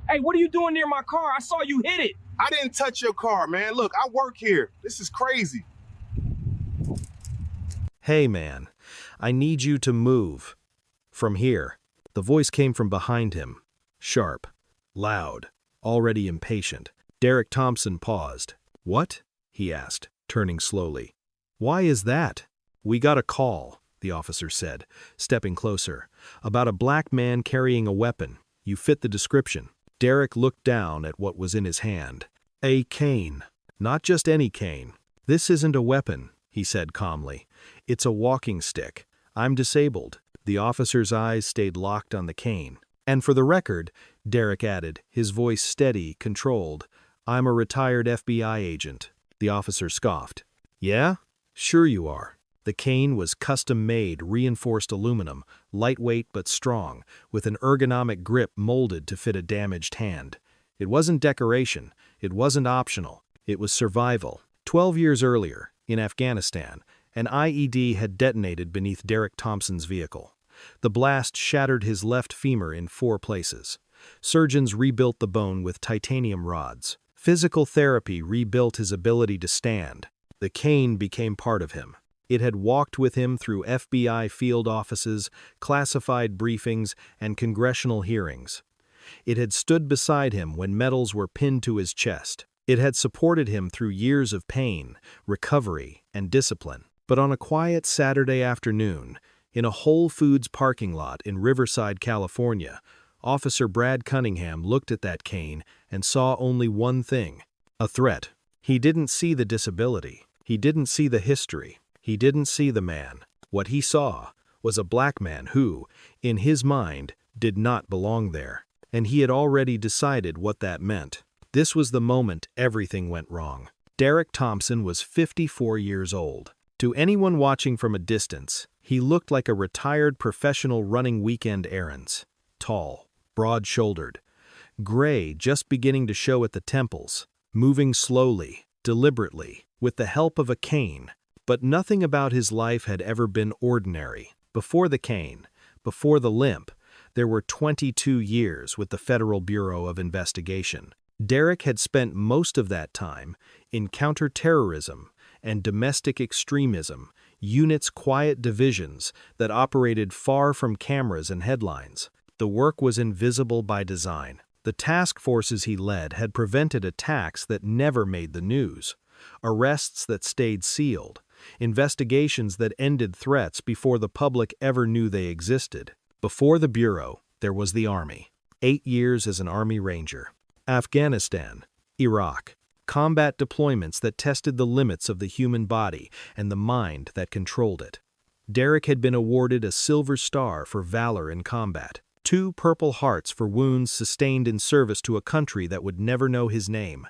Hey, what are you doing near my car? I saw you hit it. I didn't touch your car, man. Look, I work here. This is crazy. Hey man, I need you to move. From here. The voice came from behind him. Sharp. Loud. Already impatient. Derek Thompson paused. What? He asked, turning slowly. Why is that? We got a call, the officer said, stepping closer. About a black man carrying a weapon. You fit the description. Derek looked down at what was in his hand. A cane. Not just any cane. This isn't a weapon, he said calmly. It's a walking stick. I'm disabled. The officer's eyes stayed locked on the cane. And for the record, Derek added, his voice steady, controlled, I'm a retired FBI agent. The officer scoffed. Yeah? Sure you are. The cane was custom-made, reinforced aluminum, lightweight but strong, with an ergonomic grip molded to fit a damaged hand. It wasn't decoration. It wasn't optional. It was survival. 12 years earlier, in Afghanistan, an IED had detonated beneath Derek Thompson's vehicle. The blast shattered his left femur in 4 places. Surgeons rebuilt the bone with titanium rods. Physical therapy rebuilt his ability to stand. The cane became part of him. It had walked with him through FBI field offices, classified briefings, and congressional hearings. It had stood beside him when medals were pinned to his chest. It had supported him through years of pain, recovery, and discipline. But on a quiet Saturday afternoon, in a Whole Foods parking lot in Riverside, California, Officer Brad Cunningham looked at that cane and saw only one thing: a threat. He didn't see the disability. He didn't see the history. He didn't see the man. What he saw was a black man who, in his mind, did not belong there. And he had already decided what that meant. This was the moment everything went wrong. Derek Thompson was 54 years old. To anyone watching from a distance, he looked like a retired professional running weekend errands. Tall, broad-shouldered, gray just beginning to show at the temples, moving slowly, deliberately, with the help of a cane. But nothing about his life had ever been ordinary. Before the cane, before the limp, there were 22 years with the Federal Bureau of Investigation. Derek had spent most of that time in counterterrorism and domestic extremism, units' quiet divisions that operated far from cameras and headlines. The work was invisible by design. The task forces he led had prevented attacks that never made the news, arrests that stayed sealed, investigations that ended threats before the public ever knew they existed. Before the Bureau, there was the Army. 8 years as an Army Ranger. Afghanistan, Iraq. Combat deployments that tested the limits of the human body and the mind that controlled it. Derek had been awarded a Silver Star for valor in combat, 2 Purple Hearts for wounds sustained in service to a country that would never know his name.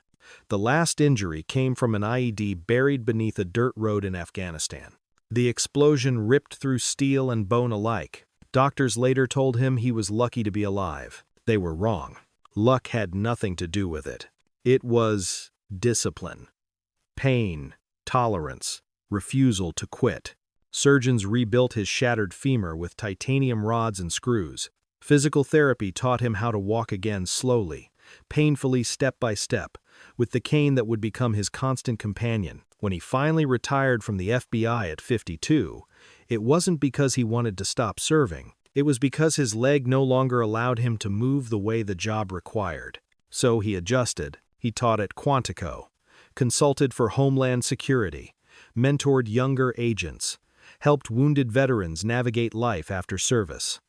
The last injury came from an IED buried beneath a dirt road in Afghanistan. The explosion ripped through steel and bone alike. Doctors later told him he was lucky to be alive. They were wrong. Luck had nothing to do with it. It was discipline, pain, tolerance, refusal to quit. Surgeons rebuilt his shattered femur with titanium rods and screws. Physical therapy taught him how to walk again slowly, painfully step by step, with the cane that would become his constant companion. When he finally retired from the FBI at 52, it wasn't because he wanted to stop serving. It was because his leg no longer allowed him to move the way the job required. So he adjusted. He taught at Quantico, consulted for Homeland Security, mentored younger agents, helped wounded veterans navigate life after service.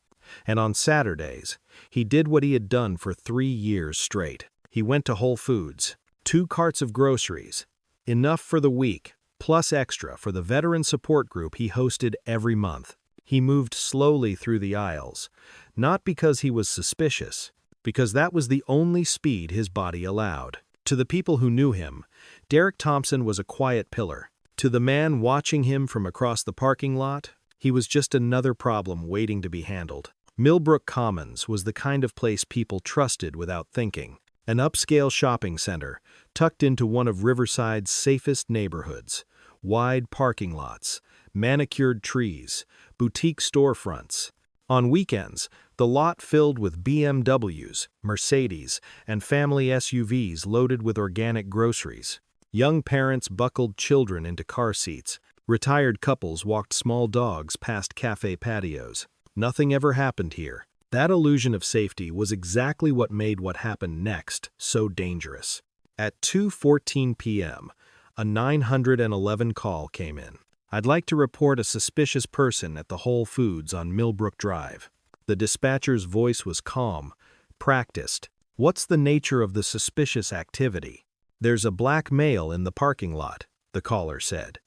And on Saturdays, he did what he had done for 3 years straight. He went to Whole Foods, 2 carts of groceries, enough for the week, plus extra for the veteran support group he hosted every month. He moved slowly through the aisles, not because he was suspicious, because that was the only speed his body allowed. To the people who knew him, Derek Thompson was a quiet pillar. To the man watching him from across the parking lot, he was just another problem waiting to be handled. Millbrook Commons was the kind of place people trusted without thinking. An upscale shopping center, tucked into one of Riverside's safest neighborhoods. Wide parking lots, manicured trees, boutique storefronts. On weekends, The lot filled with BMWs, Mercedes, and family SUVs loaded with organic groceries. Young parents buckled children into car seats. Retired couples walked small dogs past cafe patios. Nothing ever happened here. That illusion of safety was exactly what made what happened next so dangerous. At 2:14 p.m., a 911 call came in. "I'd like to report a suspicious person at the Whole Foods on Millbrook Drive." The dispatcher's voice was calm, practiced. "What's the nature of the suspicious activity?" "There's a black male in the parking lot," the caller said.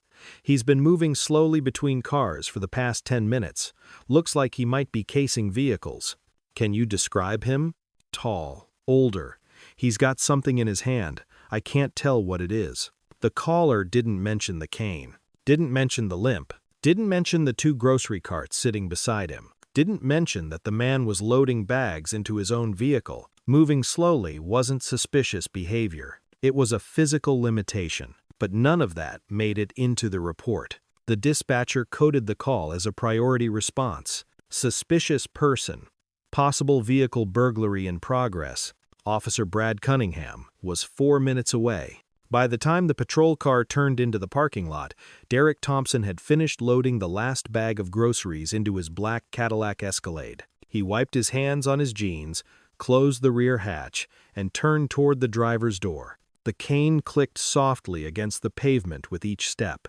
"He's been moving slowly between cars for the past 10 minutes. Looks like he might be casing vehicles." "Can you describe him?" "Tall, older. He's got something in his hand. I can't tell what it is." The caller didn't mention the cane, didn't mention the limp, didn't mention the 2 grocery carts sitting beside him, didn't mention that the man was loading bags into his own vehicle. Moving slowly wasn't suspicious behavior. It was a physical limitation. But none of that made it into the report. The dispatcher coded the call as a priority response. Suspicious person. Possible vehicle burglary in progress. Officer Brad Cunningham was 4 minutes away. By the time the patrol car turned into the parking lot, Derek Thompson had finished loading the last bag of groceries into his black Cadillac Escalade. He wiped his hands on his jeans, closed the rear hatch, and turned toward the driver's door. The cane clicked softly against the pavement with each step.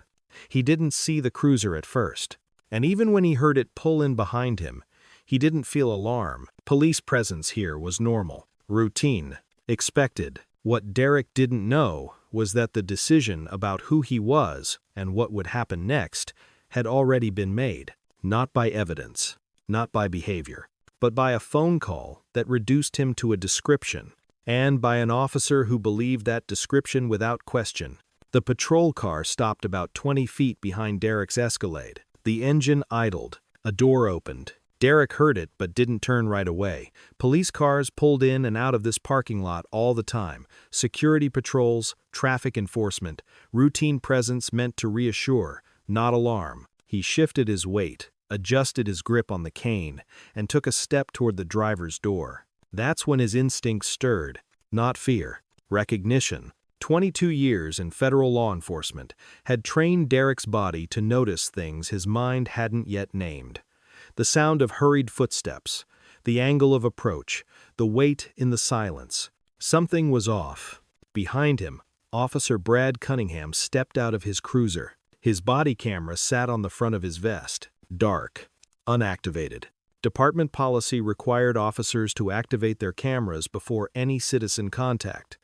He didn't see the cruiser at first, and even when he heard it pull in behind him, he didn't feel alarm. Police presence here was normal, routine, expected. What Derek didn't know was that the decision about who he was and what would happen next had already been made, not by evidence, not by behavior, but by a phone call that reduced him to a description. And by an officer who believed that description without question. The patrol car stopped about 20 feet behind Derek's Escalade. The engine idled. A door opened. Derek heard it but didn't turn right away. Police cars pulled in and out of this parking lot all the time. Security patrols, traffic enforcement, routine presence meant to reassure, not alarm. He shifted his weight, adjusted his grip on the cane, and took a step toward the driver's door. That's when his instincts stirred, not fear, recognition. 22 years in federal law enforcement had trained Derek's body to notice things his mind hadn't yet named. The sound of hurried footsteps, the angle of approach, the weight in the silence. Something was off. Behind him, Officer Brad Cunningham stepped out of his cruiser. His body camera sat on the front of his vest, dark, unactivated. Department policy required officers to activate their cameras before any citizen contact.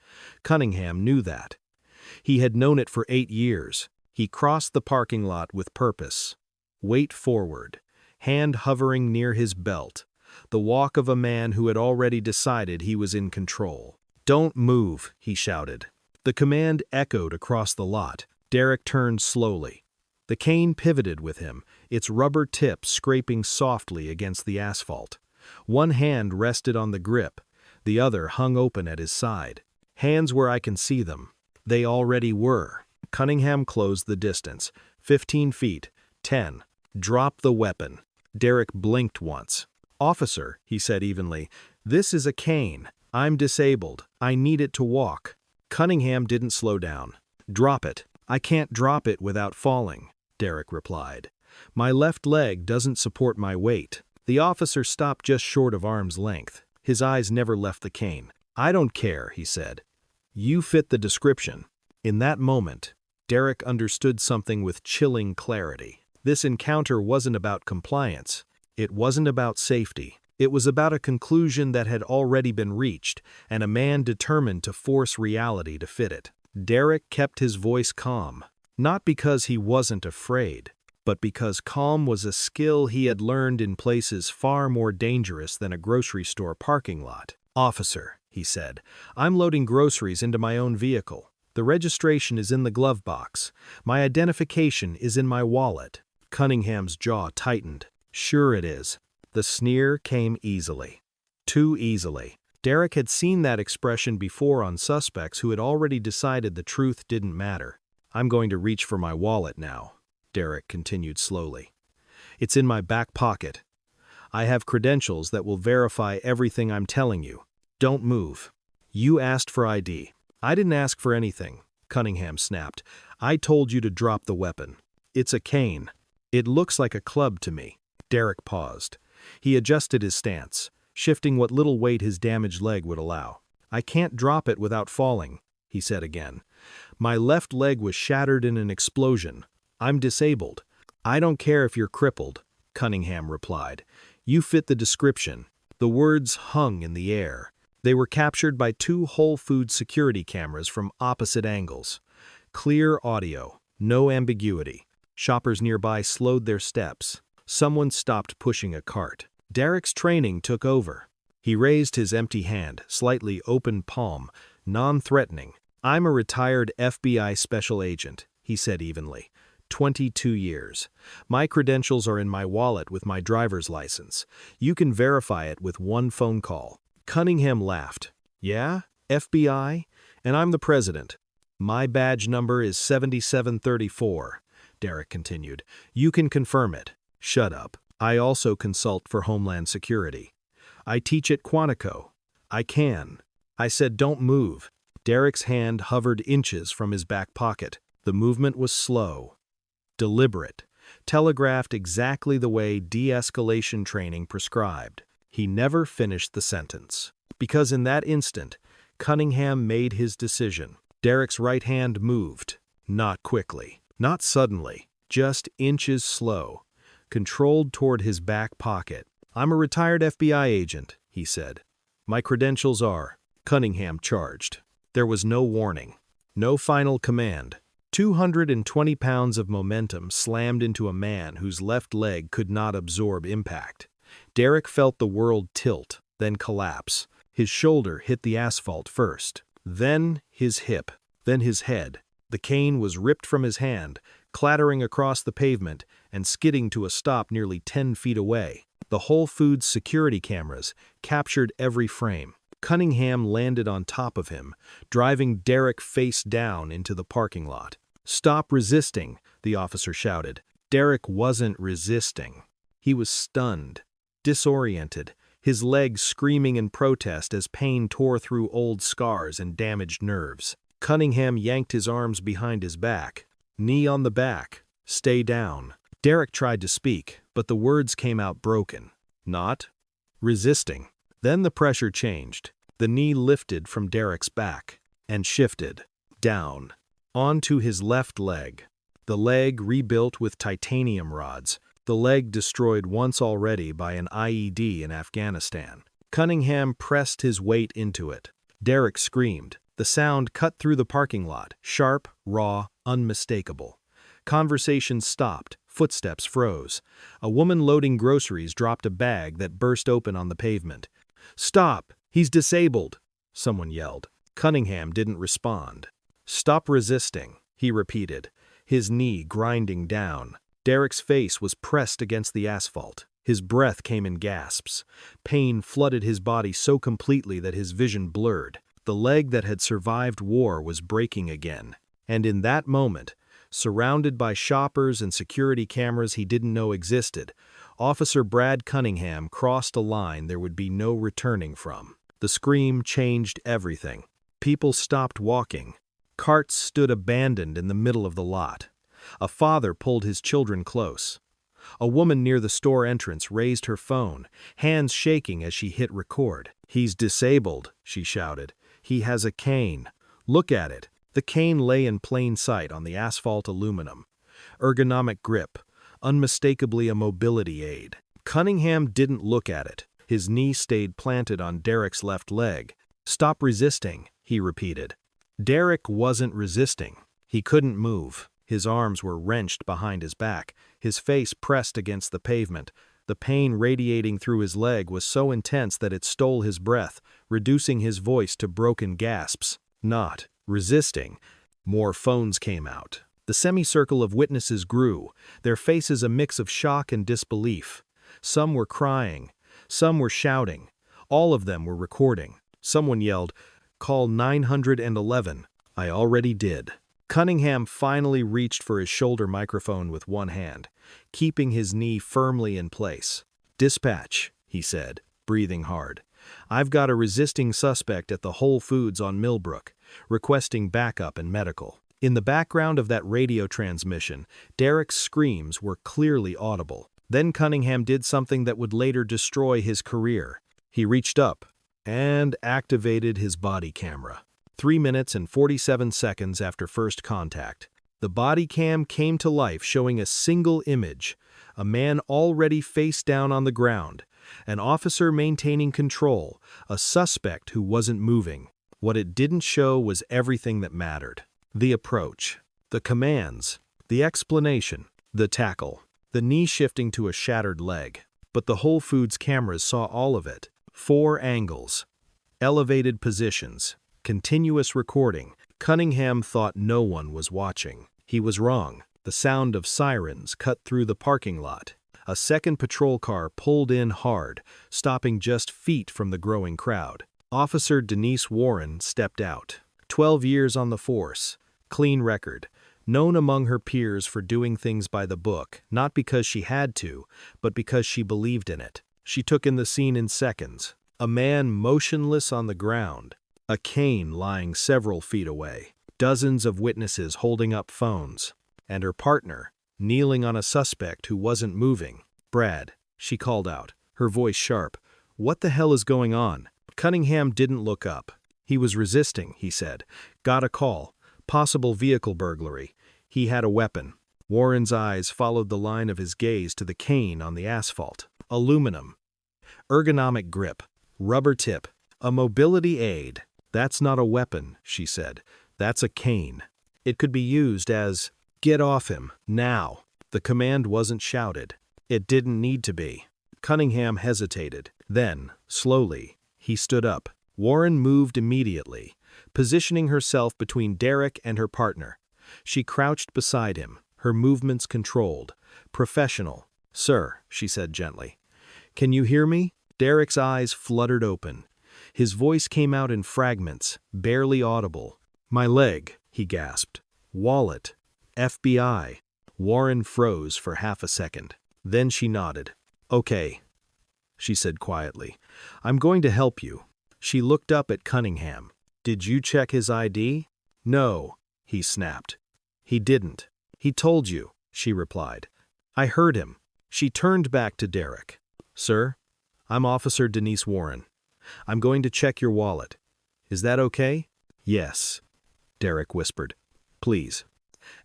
Cunningham knew that. He had known it for 8 years. He crossed the parking lot with purpose. Weight forward, hand hovering near his belt, the walk of a man who had already decided he was in control. "Don't move," he shouted. The command echoed across the lot. Derek turned slowly. The cane pivoted with him, its rubber tip scraping softly against the asphalt. One hand rested on the grip, the other hung open at his side. "Hands where I can see them." They already were. Cunningham closed the distance. 15 feet. 10. Drop the weapon. Derek blinked once. "Officer," he said evenly, "this is a cane. I'm disabled. I need it to walk." Cunningham didn't slow down. "Drop it." "I can't drop it without falling," Derek replied. "My left leg doesn't support my weight." The officer stopped just short of arm's length. His eyes never left the cane. "I don't care," he said. "You fit the description." In that moment, Derek understood something with chilling clarity. This encounter wasn't about compliance. It wasn't about safety. It was about a conclusion that had already been reached, and a man determined to force reality to fit it. Derek kept his voice calm, not because he wasn't afraid, but because calm was a skill he had learned in places far more dangerous than a grocery store parking lot. "Officer," he said, "I'm loading groceries into my own vehicle. The registration is in the glove box. My identification is in my wallet." Cunningham's jaw tightened. "Sure it is." The sneer came easily. Too easily. Derek had seen that expression before on suspects who had already decided the truth didn't matter. "I'm going to reach for my wallet now," Derek continued slowly. "It's in my back pocket. I have credentials that will verify everything I'm telling you. Don't move. You asked for ID. I didn't ask for anything, Cunningham snapped. I told you to drop the weapon. It's a cane. It looks like a club to me. Derek paused. He adjusted his stance, shifting what little weight his damaged leg would allow. I can't drop it without falling, he said again. My left leg was shattered in an explosion. I'm disabled. I don't care if you're crippled, Cunningham replied. You fit the description. The words hung in the air. They were captured by 2 Whole Foods security cameras from opposite angles. Clear audio, no ambiguity. Shoppers nearby slowed their steps. Someone stopped pushing a cart. Derek's training took over. He raised his empty hand, slightly open palm, non-threatening. I'm a retired FBI special agent, he said evenly. 22 years. My credentials are in my wallet with my driver's license. You can verify it with one phone call. Cunningham laughed. Yeah? FBI? And I'm the president. My badge number is 7734, Derek continued. You can confirm it. Shut up. I also consult for Homeland Security. I teach at Quantico. I can. I said don't move. Derek's hand hovered inches from his back pocket. The movement was slow, deliberate, telegraphed exactly the way de-escalation training prescribed. He never finished the sentence. Because in that instant, Cunningham made his decision. Derek's right hand moved. Not quickly. Not suddenly. Just inches slow. Controlled toward his back pocket. I'm a retired FBI agent, he said. My credentials are. Cunningham charged. There was no warning. No final command. 220 pounds of momentum slammed into a man whose left leg could not absorb impact. Derek felt the world tilt, then collapse. His shoulder hit the asphalt first, then his hip, then his head. The cane was ripped from his hand, clattering across the pavement and skidding to a stop nearly 10 feet away. The Whole Foods security cameras captured every frame. Cunningham landed on top of him, driving Derek face down into the parking lot. Stop resisting, the officer shouted. Derek wasn't resisting. He was stunned, disoriented, his legs screaming in protest as pain tore through old scars and damaged nerves. Cunningham yanked his arms behind his back. Knee on the back. Stay down. Derek tried to speak, but the words came out broken. Not resisting. Then the pressure changed. The knee lifted from Derek's back and shifted down onto his left leg. The leg rebuilt with titanium rods. The leg destroyed once already by an IED in Afghanistan. Cunningham pressed his weight into it. Derek screamed. The sound cut through the parking lot, sharp, raw, unmistakable. Conversation stopped. Footsteps froze. A woman loading groceries dropped a bag that burst open on the pavement. Stop! He's disabled! Someone yelled. Cunningham didn't respond. Stop resisting, he repeated, his knee grinding down. Derek's face was pressed against the asphalt. His breath came in gasps. Pain flooded his body so completely that his vision blurred. The leg that had survived war was breaking again. And in that moment, surrounded by shoppers and security cameras he didn't know existed, Officer Brad Cunningham crossed a line there would be no returning from. The scream changed everything. People stopped walking. Carts stood abandoned in the middle of the lot. A father pulled his children close. A woman near the store entrance raised her phone, hands shaking as she hit record. He's disabled, she shouted. He has a cane. Look at it. The cane lay in plain sight on the asphalt aluminum. Ergonomic grip, unmistakably a mobility aid. Cunningham didn't look at it. His knee stayed planted on Derek's left leg. Stop resisting, he repeated. Derek wasn't resisting. He couldn't move. His arms were wrenched behind his back, his face pressed against the pavement. The pain radiating through his leg was so intense that it stole his breath, reducing his voice to broken gasps. Not resisting. More phones came out. The semicircle of witnesses grew, their faces a mix of shock and disbelief. Some were crying. Some were shouting. All of them were recording. Someone yelled, "Call 911. I already did." Cunningham finally reached for his shoulder microphone with one hand, keeping his knee firmly in place. "Dispatch," he said, breathing hard. "I've got a resisting suspect at the Whole Foods on Millbrook, requesting backup and medical." In the background of that radio transmission, Derek's screams were clearly audible. Then Cunningham did something that would later destroy his career. He reached up and activated his body camera. 3 minutes and 47 seconds after first contact, the body cam came to life, showing a single image: a man already face down on the ground, an officer maintaining control, a suspect who wasn't moving. What it didn't show was everything that mattered: the approach, the commands, the explanation, the tackle, the knee shifting to a shattered leg. But the Whole Foods cameras saw all of it. 4 angles, elevated positions, continuous recording. Cunningham thought no one was watching. He was wrong. The sound of sirens cut through the parking lot. A second patrol car pulled in hard, stopping just feet from the growing crowd. Officer Denise Warren stepped out. 12 years on the force, clean record, known among her peers for doing things by the book, not because she had to, but because she believed in it. She took in the scene in seconds. A man motionless on the ground, a cane lying several feet away, dozens of witnesses holding up phones, and her partner kneeling on a suspect who wasn't moving. "Brad," she called out, her voice sharp, "what the hell is going on?" Cunningham didn't look up. He was resisting, he said. "Got a call. Possible vehicle burglary. He had a weapon." Warren's eyes followed the line of his gaze to the cane on the asphalt. Aluminum. Ergonomic grip. Rubber tip. A mobility aid. "That's not a weapon," she said. "That's a cane. It could be used as—" "Get off him, now." The command wasn't shouted. It didn't need to be. Cunningham hesitated. Then, slowly, he stood up. Warren moved immediately, positioning herself between Derek and her partner. She crouched beside him, her movements controlled, professional. "Sir," she said gently. "Can you hear me?" Derek's eyes fluttered open. His voice came out in fragments, barely audible. "My leg," he gasped. "Wallet. FBI." Warren froze for half a second. Then she nodded. "Okay," she said quietly. "I'm going to help you." She looked up at Cunningham. "Did you check his ID?" "No," he snapped. "He didn't." "He told you," she replied. "I heard him." She turned back to Derek. "Sir, I'm Officer Denise Warren. I'm going to check your wallet. Is that okay?" "Yes," Derek whispered. "Please."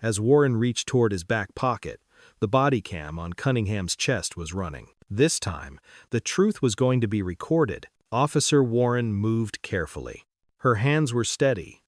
As Warren reached toward his back pocket, the body cam on Cunningham's chest was running. This time, the truth was going to be recorded. Officer Warren moved carefully. Her hands were steady,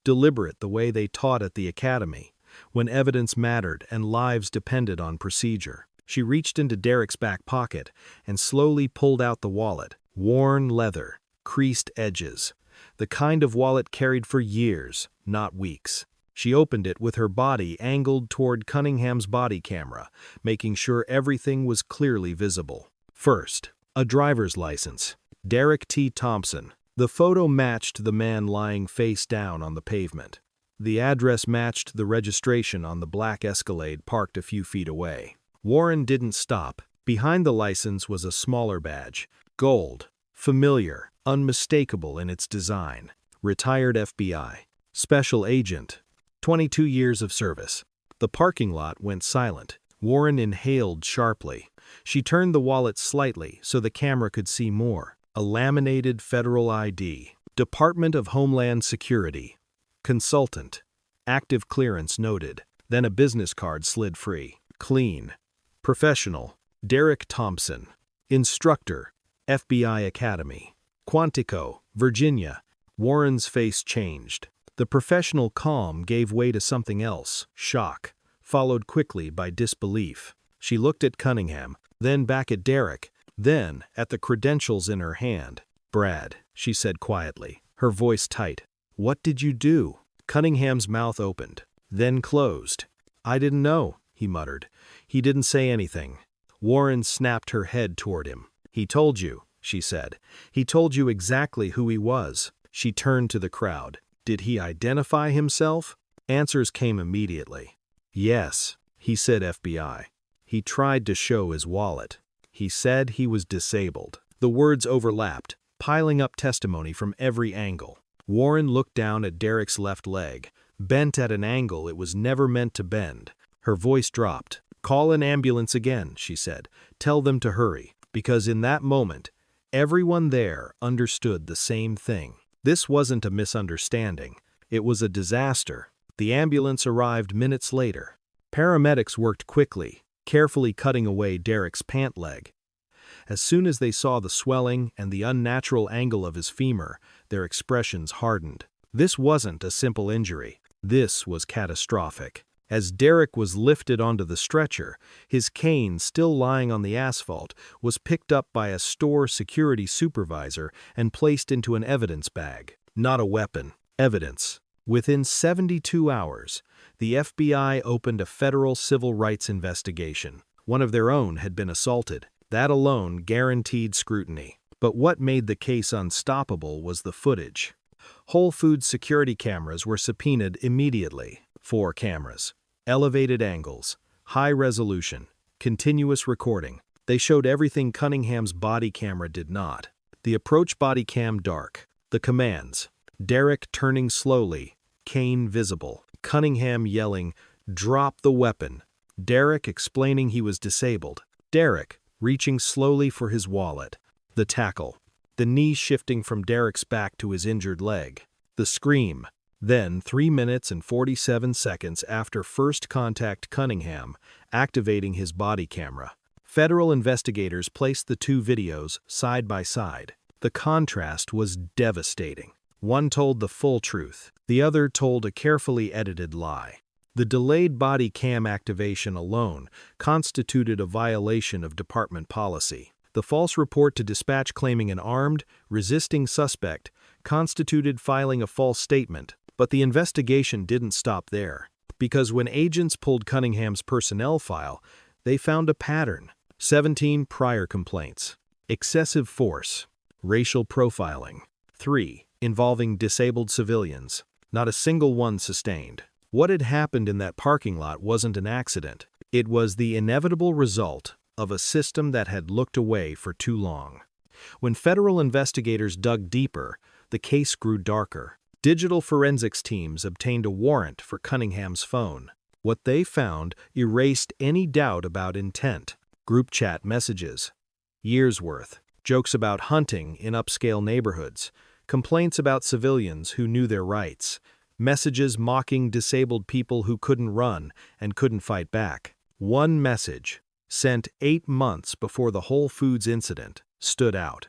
deliberate, the way they taught at the academy, when evidence mattered and lives depended on procedure. She reached into Derek's back pocket and slowly pulled out the wallet. Worn leather, creased edges, the kind of wallet carried for years, not weeks. She opened it with her body angled toward Cunningham's body camera, making sure everything was clearly visible. First, a driver's license. Derek T. Thompson. The photo matched the man lying face down on the pavement. The address matched the registration on the black Escalade parked a few feet away. Warren didn't stop. Behind the license was a smaller badge. Gold. Familiar. Unmistakable in its design. Retired FBI. Special Agent. 22 years of service. The parking lot went silent. Warren inhaled sharply. She turned the wallet slightly so the camera could see more. A laminated federal ID. Department of Homeland Security. Consultant. Active clearance noted. Then a business card slid free. Clean. Professional. Derek Thompson. Instructor. FBI Academy. Quantico, Virginia. Warren's face changed. The professional calm gave way to something else, shock, followed quickly by disbelief. She looked at Cunningham, then back at Derek, then at the credentials in her hand. "Brad," she said quietly, her voice tight. "What did you do?" Cunningham's mouth opened, then closed. "I didn't know," he muttered. He didn't say anything. Warren snapped her head toward him. "He told you," she said. "He told you exactly who he was." She turned to the crowd. "Did he identify himself?" Answers came immediately. "Yes," he said FBI. "He tried to show his wallet." He said he was disabled. The words overlapped, piling up testimony from every angle. Warren looked down at Derek's left leg, bent at an angle it was never meant to bend. Her voice dropped. "Call an ambulance again," she said. "Tell them to hurry." Because in that moment, everyone there understood the same thing. This wasn't a misunderstanding. It was a disaster. The ambulance arrived minutes later. Paramedics worked quickly, carefully cutting away Derek's pant leg. As soon as they saw the swelling and the unnatural angle of his femur, their expressions hardened. This wasn't a simple injury. This was catastrophic. As Derek was lifted onto the stretcher, his cane, still lying on the asphalt, was picked up by a store security supervisor and placed into an evidence bag. Not a weapon. Evidence. Within 72 hours, the FBI opened a federal civil rights investigation. One of their own had been assaulted. That alone guaranteed scrutiny. But what made the case unstoppable was the footage. Whole Foods security cameras were subpoenaed immediately. 4 cameras. Elevated angles, high resolution, continuous recording. They showed everything Cunningham's body camera did not. The approach body cam dark. The commands. Derek turning slowly, cane visible. Cunningham yelling, "Drop the weapon." Derek explaining he was disabled. Derek reaching slowly for his wallet. The tackle. The knee shifting from Derek's back to his injured leg. The scream. Then, 3 minutes and 47 seconds after first contact, Cunningham activating his body camera. Federal investigators placed the 2 videos side by side. The contrast was devastating. One told the full truth. The other told a carefully edited lie. The delayed body cam activation alone constituted a violation of department policy. The false report to dispatch claiming an armed, resisting suspect constituted filing a false statement. But the investigation didn't stop there, because when agents pulled Cunningham's personnel file, they found a pattern. 17 prior complaints. Excessive force. Racial profiling. 3 involving disabled civilians. Not a single one sustained. What had happened in that parking lot wasn't an accident. It was the inevitable result of a system that had looked away for too long. When federal investigators dug deeper, the case grew darker. Digital forensics teams obtained a warrant for Cunningham's phone. What they found erased any doubt about intent. Group chat messages. Years' worth. Jokes about hunting in upscale neighborhoods. Complaints about civilians who knew their rights. Messages mocking disabled people who couldn't run and couldn't fight back. One message, sent 8 months before the Whole Foods incident, stood out.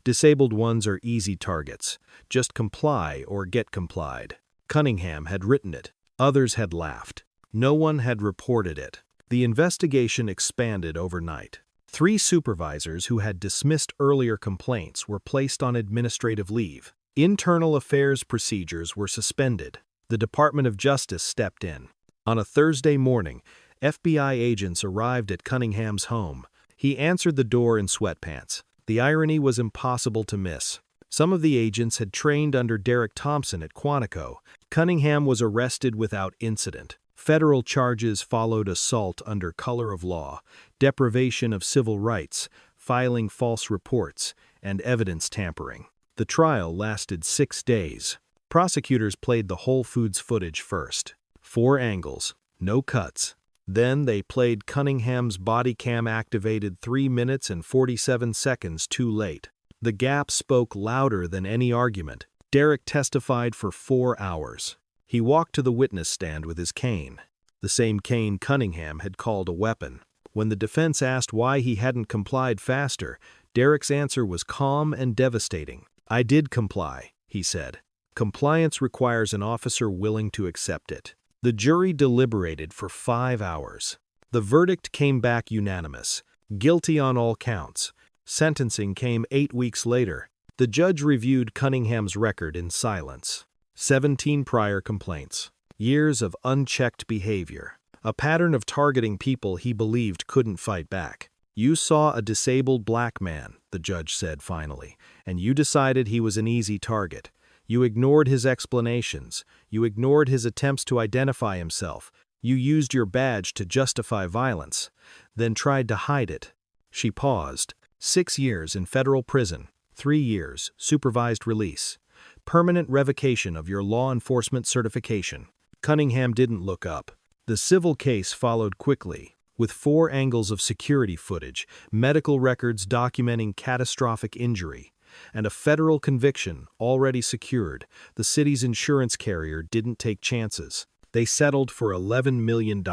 Disabled ones are easy targets. Just comply or get complied. Cunningham had written it. Others had laughed. No one had reported it. The investigation expanded overnight. 3 supervisors who had dismissed earlier complaints were placed on administrative leave. Internal affairs procedures were suspended. The Department of Justice stepped in. On a Thursday morning, FBI agents arrived at Cunningham's home. He answered the door in sweatpants. The irony was impossible to miss. Some of the agents had trained under Derek Thompson at Quantico. Cunningham was arrested without incident. Federal charges followed: assault under color of law, deprivation of civil rights, filing false reports, and evidence tampering. The trial lasted 6 days. Prosecutors played the Whole Foods footage first. 4 angles, no cuts. Then they played Cunningham's body cam activated 3 minutes and 47 seconds too late. The gap spoke louder than any argument. Derek testified for 4 hours. He walked to the witness stand with his cane, the same cane Cunningham had called a weapon. When the defense asked why he hadn't complied faster, Derek's answer was calm and devastating. "I did comply," he said. "Compliance requires an officer willing to accept it." The jury deliberated for 5 hours. The verdict came back unanimous, guilty on all counts. Sentencing came 8 weeks later. The judge reviewed Cunningham's record in silence. 17 prior complaints. Years of unchecked behavior. A pattern of targeting people he believed couldn't fight back. "You saw a disabled black man," the judge said finally, "and you decided he was an easy target. You ignored his explanations. You ignored his attempts to identify himself. You used your badge to justify violence, then tried to hide it. She paused. 6 years in federal prison, 3 years, supervised release. Permanent revocation of your law enforcement certification. Cunningham didn't look up. The civil case followed quickly, with 4 angles of security footage, medical records documenting catastrophic injury, and a federal conviction already secured. The city's insurance carrier didn't take chances. They settled for $11 million.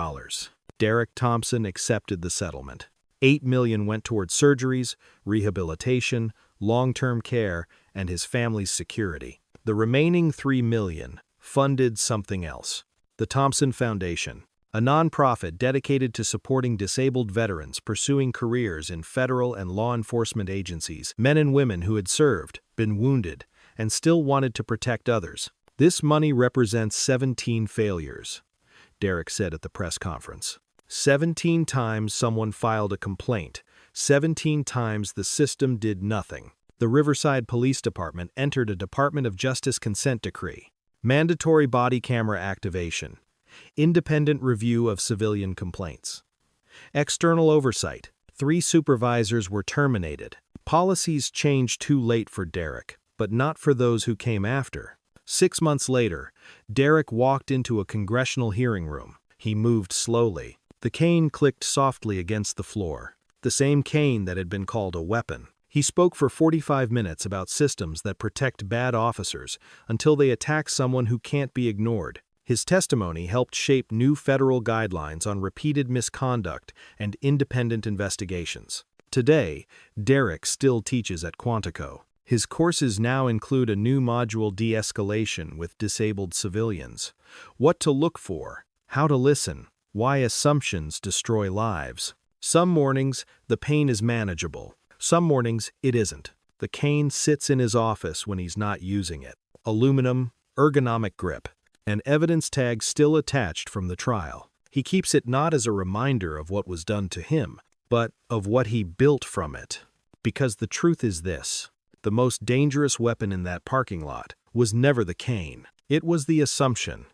Derek Thompson accepted the settlement. $8 million went toward surgeries, rehabilitation, long-term care, and his family's security. The remaining $3 million funded something else. The Thompson Foundation, a nonprofit dedicated to supporting disabled veterans pursuing careers in federal and law enforcement agencies, men and women who had served, been wounded, and still wanted to protect others. This money represents 17 failures, Derek said at the press conference. 17 times someone filed a complaint. 17 times the system did nothing. The Riverside Police Department entered a Department of Justice consent decree. Mandatory body camera activation. Independent review of civilian complaints. External oversight. 3 supervisors were terminated. Policies changed too late for Derek, but not for those who came after. 6 months later, Derek walked into a congressional hearing room. He moved slowly. The cane clicked softly against the floor, the same cane that had been called a weapon. He spoke for 45 minutes about systems that protect bad officers until they attack someone who can't be ignored. His testimony helped shape new federal guidelines on repeated misconduct and independent investigations. Today, Derek still teaches at Quantico. His courses now include a new module, de-escalation with disabled civilians. What to look for, how to listen, why assumptions destroy lives. Some mornings, the pain is manageable. Some mornings, it isn't. The cane sits in his office when he's not using it. Aluminum, ergonomic grip, an evidence tag still attached from the trial. He keeps it not as a reminder of what was done to him, but of what he built from it. Because the truth is this: the most dangerous weapon in that parking lot was never the cane. It was the assumption